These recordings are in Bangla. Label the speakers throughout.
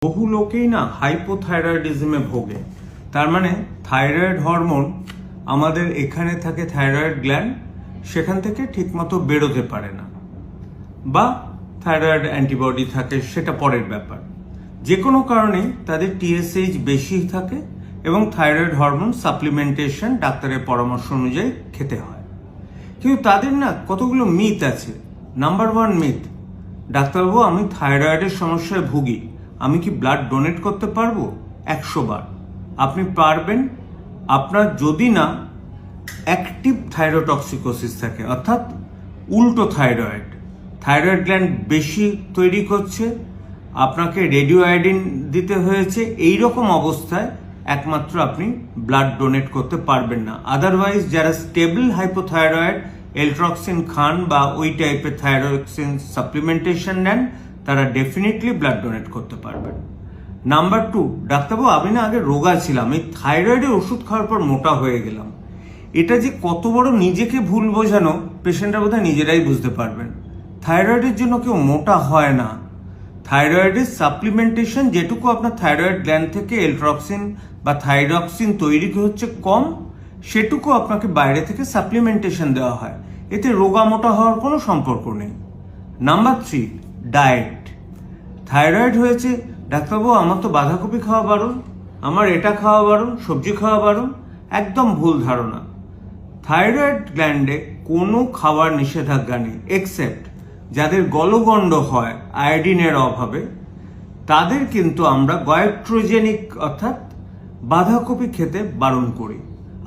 Speaker 1: বহু লোকেই না হাইপোথাইরয়েডিজমে ভোগে। তার মানে থাইরয়েড হরমোন আমাদের এখানে থাকে থাইরয়েড গ্ল্যান্ড, সেখান থেকে ঠিকমতো বেরোতে পারে না, বা থাইরয়েড অ্যান্টিবডি থাকে, সেটা পরের ব্যাপার। যে কোনো কারণে তাদের টিএসএইচ বেশি থাকে এবং থাইরয়েড হরমোন সাপ্লিমেন্টেশন ডাক্তারের পরামর্শ অনুযায়ী খেতে হয়। কিন্তু তাদের না কতগুলো মিথ আছে। নাম্বার 1 মিথ, ডাক্তারবাবু আমি থাইরয়েডের সমস্যায় ভুগি, আমি কি ব্লাড ডোনেট করতে পারবো? 100 বার আপনি পারবেন, আপনার যদি না অ্যাক্টিভ থাইরোটক্সিকোসিস থাকে, অর্থাৎ উল্টো থাইরয়েড গ্ল্যান্ড বেশি তৈরি করছে, আপনাকে রেডিও আয়োডিন দিতে হয়েছে, এই রকম অবস্থায় একমাত্র আপনি ব্লাড ডোনেট করতে পারবেন না। আদারওয়াইজ যারা স্টেবল হাইপোথাইরয়েড এলট্রক্সিন খান বা ওই টাইপের থাইরক্সিন সাপ্লিমেন্টেশন নেন, তারা ডেফিনেটলি ব্লাড ডোনেট করতে পারবেন। নাম্বার 2, ডাক্তারবাবু আমি না আগে রোগা ছিলাম, এই থাইরয়েডের ওষুধ খাওয়ার পর মোটা হয়ে গেলাম। এটা যে কত বড় নিজেকে ভুল বোঝানো, পেশেন্টরা বোধহয় নিজেরাই বুঝতে পারবেন। থাইরয়েডের জন্য কেউ মোটা হয় না। থাইরয়েডের সাপ্লিমেন্টেশন, যেটুকু আপনার থাইরয়েড গ্ল্যান্ড থেকে এলট্রক্সিন বা থাইরক্সিন তৈরি হচ্ছে কম, সেটুকু আপনাকে বাইরে থেকে সাপ্লিমেন্টেশন দেওয়া হয়। এতে রোগা মোটা হওয়ার কোনো সম্পর্ক নেই। Number 3, diet. থাইরয়েড হয়েছে, ডাক্তারবাবু আমার তো বাঁধাকপি খাওয়া বারণ, আমার এটা খাওয়া বারণ, সবজি খাওয়া বারণ। একদম ভুল ধারণা। থাইরয়েড গ্ল্যান্ডে কোনো খাবার নিষেধাজ্ঞা নেই, এক্সেপ্ট যাদের গলগণ্ড হয় আয়োডিনের অভাবে, তাদের কিন্তু আমরা গয়েট্রোজেনিক অর্থাৎ বাঁধাকপি খেতে বারণ করি।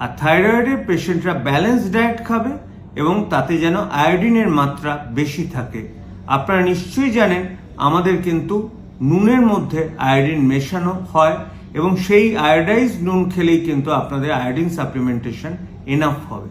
Speaker 1: আর থাইরয়েডের পেশেন্টরা ব্যালেন্স ডায়েট খাবে এবং তাতে যেন আয়োডিনের মাত্রা বেশি থাকে। আপনারা নিশ্চয়ই জানেন আমাদের কিন্তু নুনের মধ্যে আয়োডিন মেশানো হয় এবং সেই আয়োডাইজড নুন খেলেই কিন্তু আপনাদের আয়োডিন সাপ্লিমেন্টেশন এনাফ হবে।